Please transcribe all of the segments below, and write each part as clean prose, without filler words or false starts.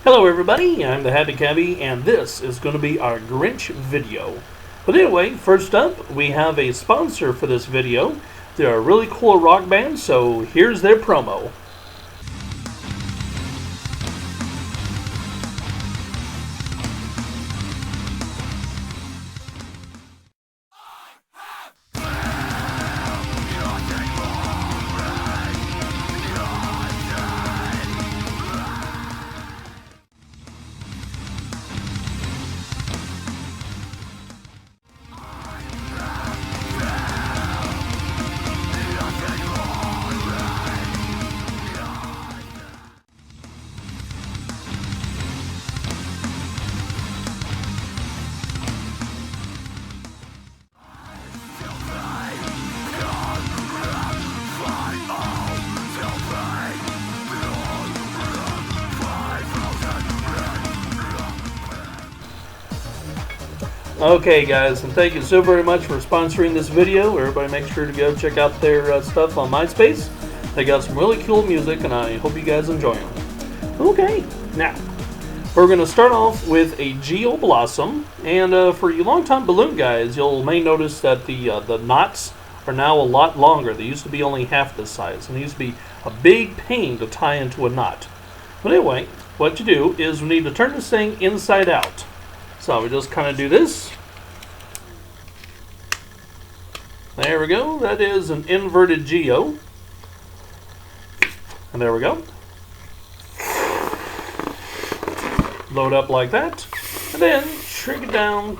Hello everybody, I'm the HappyCabbie, and this is going to be our Grinch video. But anyway, first up, we have a sponsor for this video. They're a really cool rock band, so here's their promo. Okay guys, and thank you so very much for sponsoring this video. Everybody make sure to go check out their stuff on MySpace. They got some really cool music and I hope you guys enjoy them. Okay, now we're going to start off with a Geo Blossom, and for you longtime balloon guys, you may notice that the knots are now a lot longer. They used to be only half this size, and they used to be a big pain to tie into a knot. But anyway, what you do is we need to turn this thing inside out. So we just kind of do this. There we go. That is an inverted Geo. And there we go. Load up like that. And then shrink it down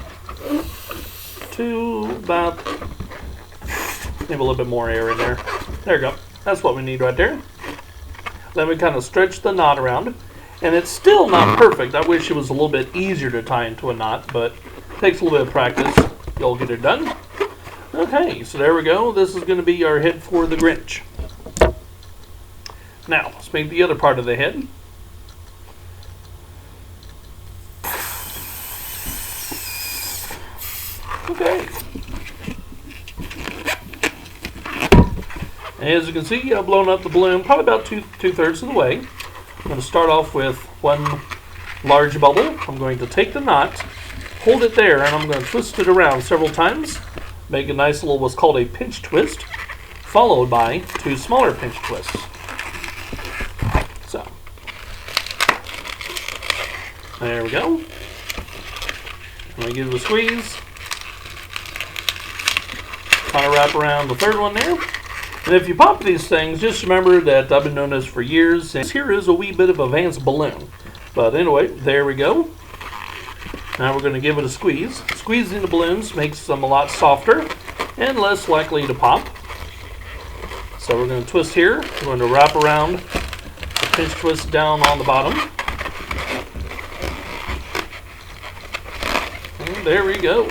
to about, maybe a little bit more air in there. There we go. That's what we need right there. Then we kind of stretch the knot around. And it's still not perfect. I wish it was a little bit easier to tie into a knot, but it takes a little bit of practice. You'll get it done. Okay, so there we go. This is going to be our head for the Grinch. Now, let's make the other part of the head. Okay. As you can see, I've blown up the balloon probably about two-thirds of the way. I'm going to start off with one large bubble. I'm going to take the knot, hold it there, and I'm going to twist it around several times. Make a nice little what's called a pinch twist, followed by two smaller pinch twists. So, there we go. I'm going to give it a squeeze. Kind of wrap around the third one there. And if you pop these things, just remember that I've been doing this for years. And here is a wee bit of a Vance balloon. But anyway, there we go. Now we're going to give it a squeeze. Squeezing the balloons makes them a lot softer and less likely to pop. So we're going to twist here. We're going to wrap around the pinch twist down on the bottom. And there we go.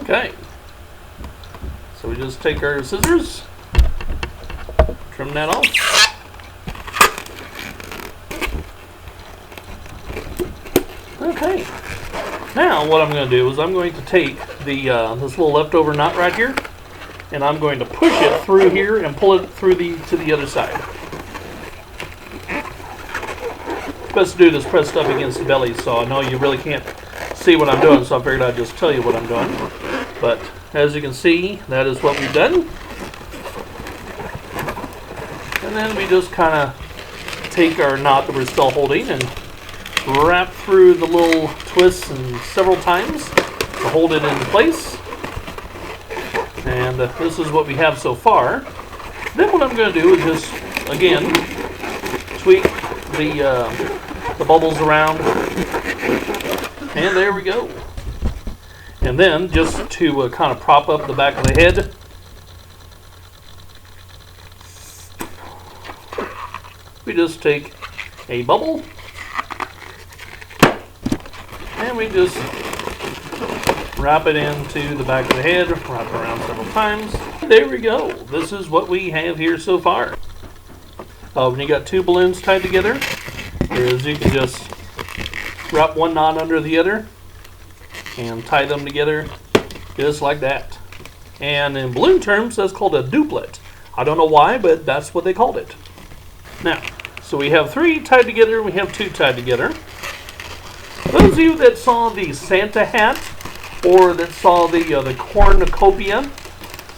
Okay, so we just take our scissors, trim that off. Okay, now what I'm going to do is I'm going to take the this little leftover knot right here, and I'm going to push it through here and pull it through to the other side. Best to do this pressed up against the belly, so I know you really can't see what I'm doing, so I figured I'd just tell you what I'm doing. But as you can see, that is what we've done. And then we just kind of take our knot that we're still holding and wrap through the little twists and several times to hold it into place. And this is what we have so far. Then what I'm going to do is just, again, tweak the bubbles around. And there we go. And then, just to kind of prop up the back of the head, we just take a bubble, and we just wrap it into the back of the head, wrap it around several times. There we go. This is what we have here so far. When you got two balloons tied together, is you can just wrap one knot under the other and tie them together just like that. And in balloon terms, that's called a duplet. I don't know why, but that's what they called it. Now, so we have 3 tied together, we have 2 tied together. Those of you that saw the Santa hat, or that saw the cornucopia,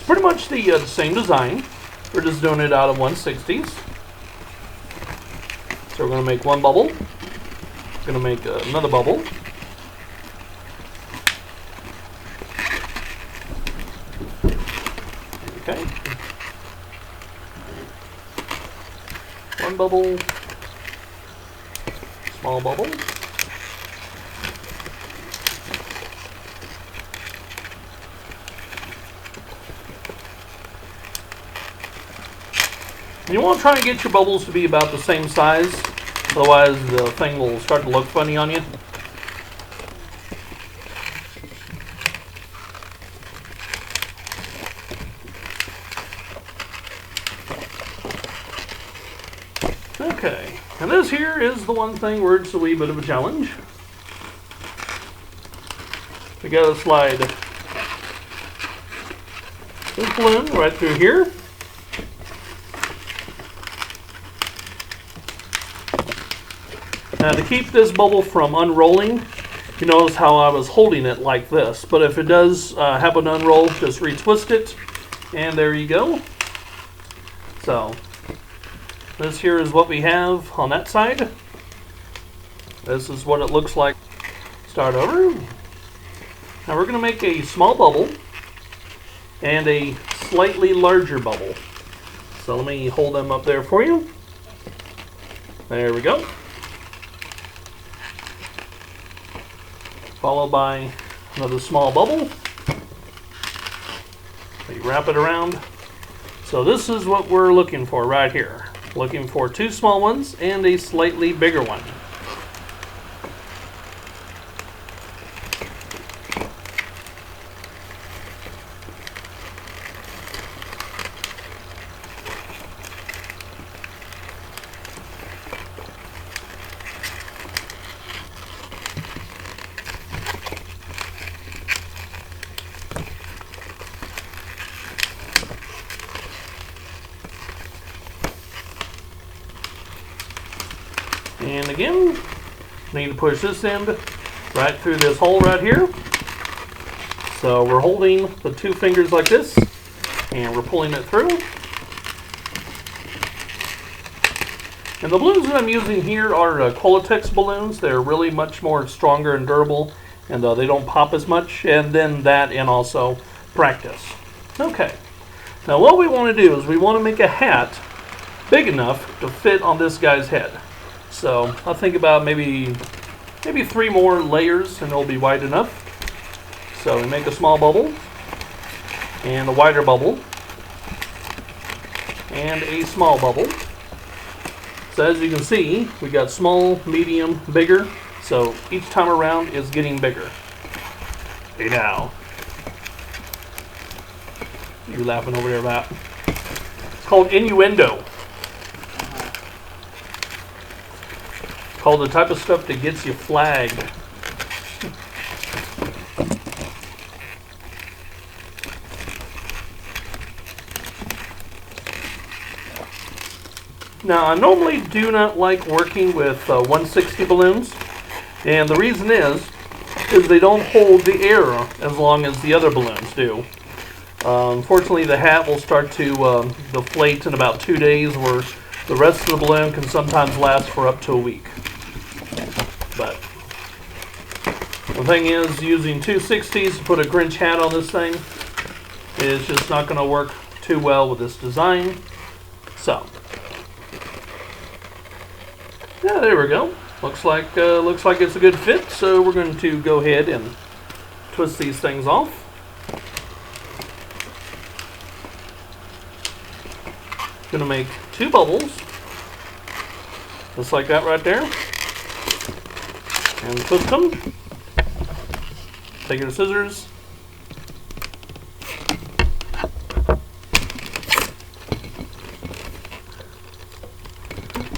pretty much the same design. We're just doing it out of 1/60s. So we're going to make one bubble. We're going to make another bubble. Okay. One bubble. Small bubble. You want to try and get your bubbles to be about the same size, otherwise the thing will start to look funny on you. Okay, and this here is the one thing where it's a wee bit of a challenge. We gotta slide this balloon right through here. Now to keep this bubble from unrolling, you notice how I was holding it like this. But if it does happen to unroll, just retwist it, and there you go. So this here is what we have on that side. This is what it looks like. Start over. Now we're going to make a small bubble and a slightly larger bubble. So let me hold them up there for you. There we go. Followed by another small bubble. We wrap it around. So this is what we're looking for right here. Looking for 2 small ones and a slightly bigger one. And again, need to push this end right through this hole right here. So we're holding the 2 fingers like this, and we're pulling it through. And the balloons that I'm using here are Qualetex balloons. They're really much more stronger and durable, and they don't pop as much. And then that, and also practice. Okay. Now what we want to do is we want to make a hat big enough to fit on this guy's head. So I'll think about maybe 3 more layers and it'll be wide enough. So we make a small bubble and a wider bubble and a small bubble. So as you can see, we got small, medium, bigger. So each time around is getting bigger. Hey now. You laughing over there about? It's called innuendo. Called the type of stuff that gets you flagged. Now I normally do not like working with 160 balloons, and the reason is they don't hold the air as long as the other balloons do. Unfortunately, the hat will start to deflate in about 2 days, where the rest of the balloon can sometimes last for up to a week. But the thing is, using 260s to put a Grinch hat on this thing is just not going to work too well with this design. So, yeah, there we go. Looks like it's a good fit. So we're going to go ahead and twist these things off. Going to make 2 bubbles, just like that right there. And twist them. Take your scissors.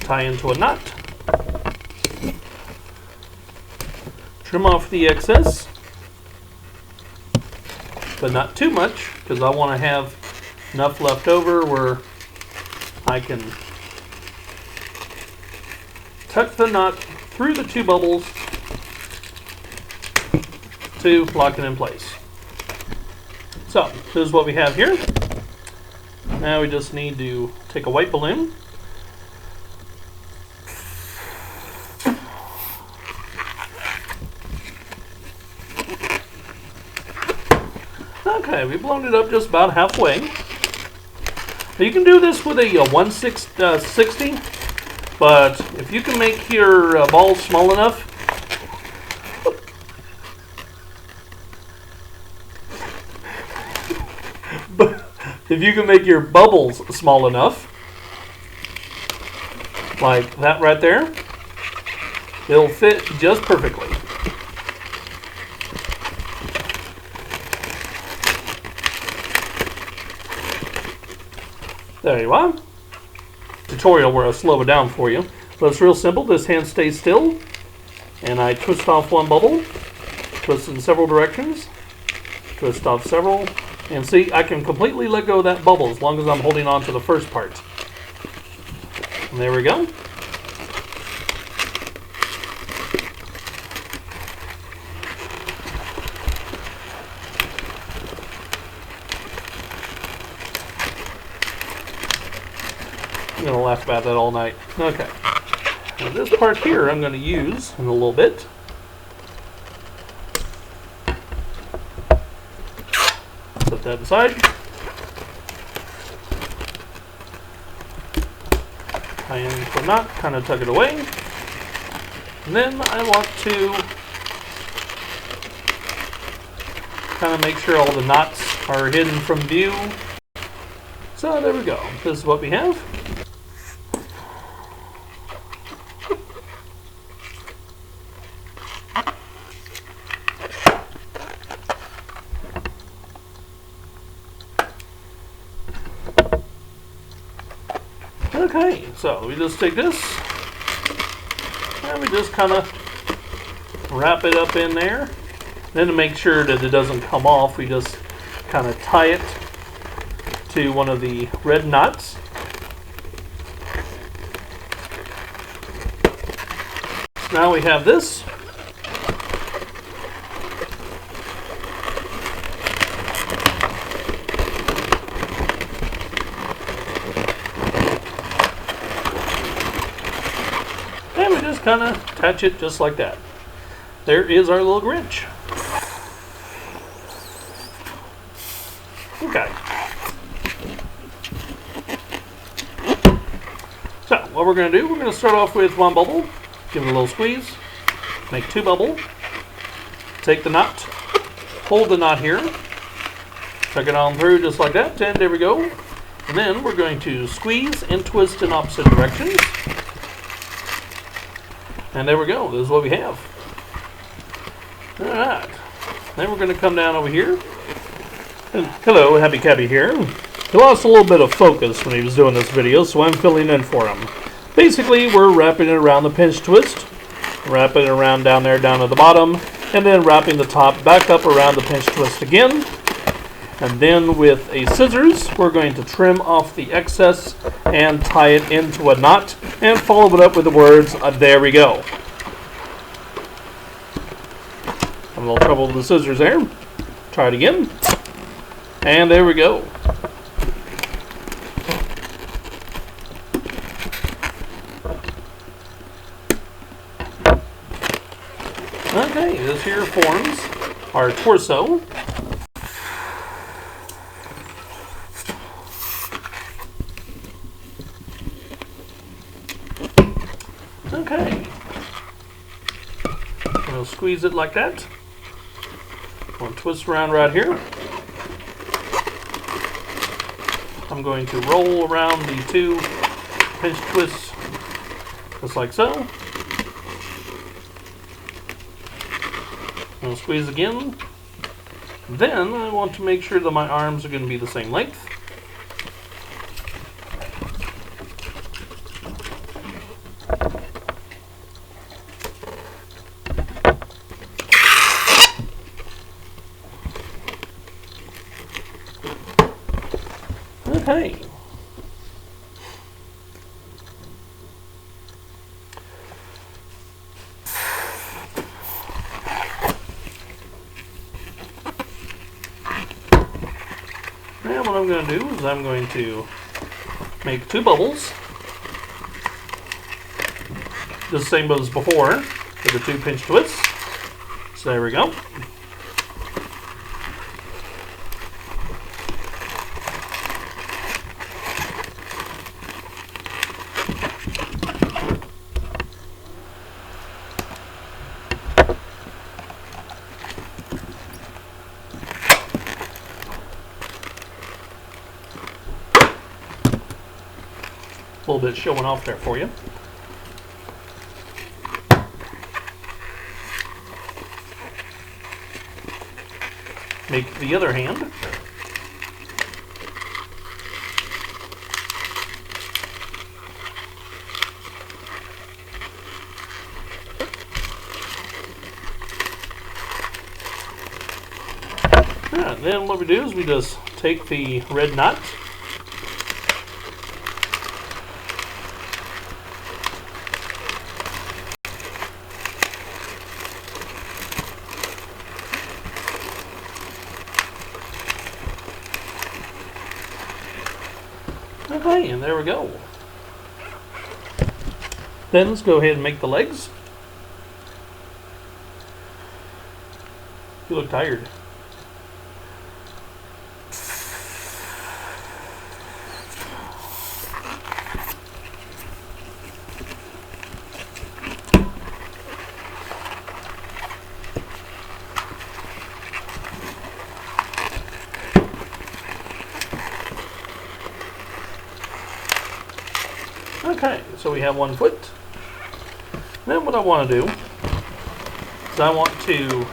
Tie into a knot. Trim off the excess. but not too much, because I want to have enough left over where I can tuck the knot through the 2 bubbles to lock it in place. So, this is what we have here. Now we just need to take a white balloon. Okay, we've blown it up just about halfway. Now you can do this with a 1/60, but if you can make your balls small enough, if you can make your bubbles small enough, like that right there, it'll fit just perfectly. There you are. Tutorial where I slow it down for you. But it's real simple. This hand stays still, and I twist off 1 bubble, twist in several directions, twist off several, and see, I can completely let go of that bubble as long as I'm holding on to the first part. And there we go. I'm going to laugh about that all night. Okay. Now this part here I'm going to use in a little bit. Put that aside. Tie in the knot, kind of tuck it away. And then I want to kind of make sure all the knots are hidden from view. So there we go. This is what we have. Okay, so we just take this and we just kind of wrap it up in there. Then to make sure that it doesn't come off, we just kind of tie it to one of the red knots. Now we have this. And we just kind of attach it just like that. There is our little Grinch. Okay. So what we're going to do, we're going to start off with 1 bubble, give it a little squeeze, make 2 bubble, take the knot, hold the knot here, tuck it on through just like that, and there we go. And then we're going to squeeze and twist in opposite directions. And there we go. This is what we have. Alright. Then we're going to come down over here. And hello, HappyCabbie here. He lost a little bit of focus when he was doing this video, so I'm filling in for him. Basically, we're wrapping it around the pinch twist, wrapping it around down there, down at the bottom, and then wrapping the top back up around the pinch twist again. And then with a scissors, we're going to trim off the excess and tie it into a knot and follow it up with the words, there we go. Having a little trouble with the scissors there. Try it again. And there we go. Okay, this here forms our torso. Okay. I'm going to squeeze it like that. I'm going to twist around right here. I'm going to roll around the 2 pinch twists just like so. I'm going to squeeze again. Then I want to make sure that my arms are going to be the same length. Okay. Now what I'm going to do is I'm going to make 2 bubbles. The same as before, with the 2 pinch twists. So there we go. A little bit showing off there for you. Make the other hand. Alright, then what we do is we just take the red knot. Okay, and there we go. Then let's go ahead and make the legs. You look tired. Okay, so we have 1 foot. Then what I want to do is I want to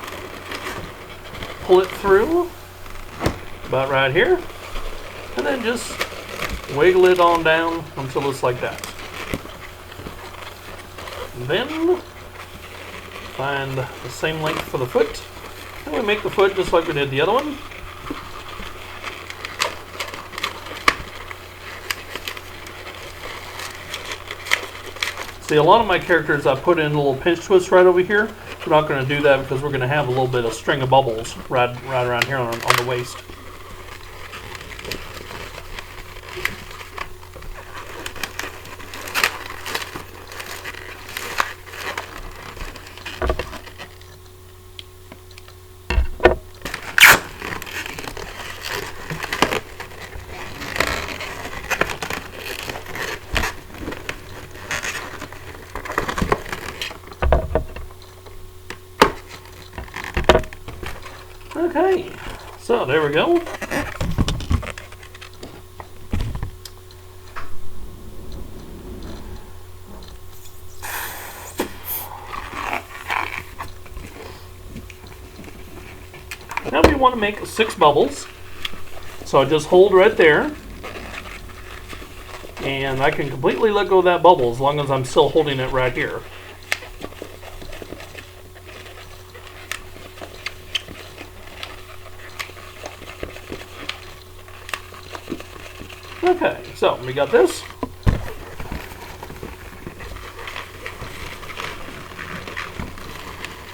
pull it through about right here, and then just wiggle it on down until it's like that. And then find the same length for the foot, and we make the foot just like we did the other one. See, a lot of my characters I put in a little pinch twist right over here. We're not going to do that because we're going to have a little bit of string of bubbles right around here on the waist. Okay, so there we go. Now we want to make 6 bubbles. So I just hold right there. And I can completely let go of that bubble as long as I'm still holding it right here. Okay, so we got this.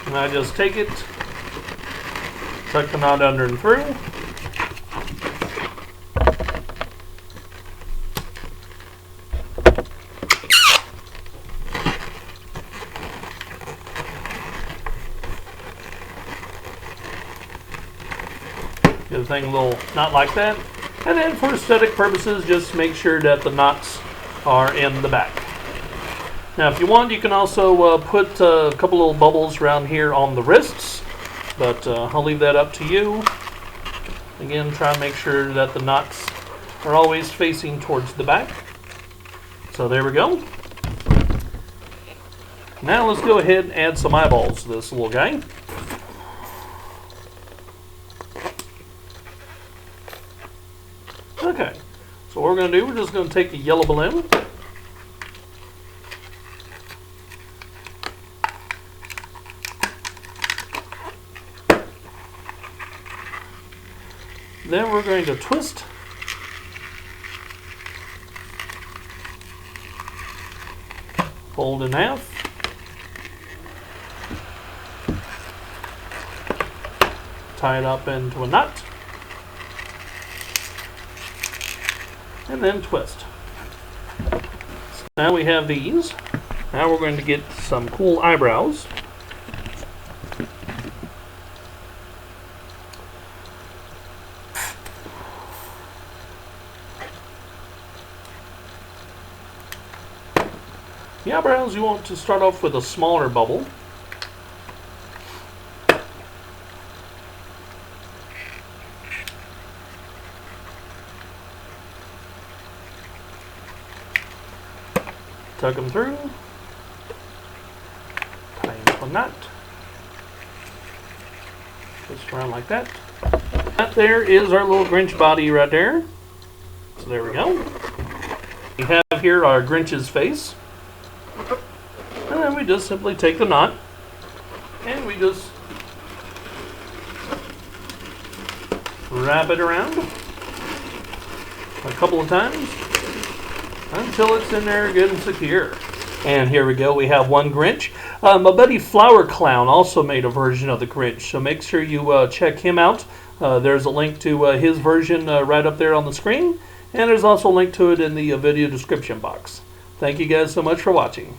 And I just take it, tuck the knot under and through. Get the thing a little knot like that. And then for aesthetic purposes, just make sure that the knots are in the back. Now if you want, you can also put a couple little bubbles around here on the wrists, but I'll leave that up to you. Again, try and make sure that the knots are always facing towards the back. So there we go. Now let's go ahead and add some eyeballs to this little guy. Okay, so what we're going to do, we're just going to take a yellow balloon. Then we're going to twist Fold in half. Tie it up into a knot. And then twist. So now we have these. Now we're going to get some cool eyebrows. The eyebrows, you want to start off with a smaller bubble. Tuck them through. Tie into a knot. Just around like that. That there is our little Grinch body right there. So there we go. We have here our Grinch's face. And then we just simply take the knot and we just wrap it around a couple of times until it's in there good and secure. And here we go, we have one Grinch. My buddy Flowerclown also made a version of the Grinch, so make sure you check him out. There's a link to his version right up there on the screen, and there's also a link to it in the video description box. Thank you guys so much for watching.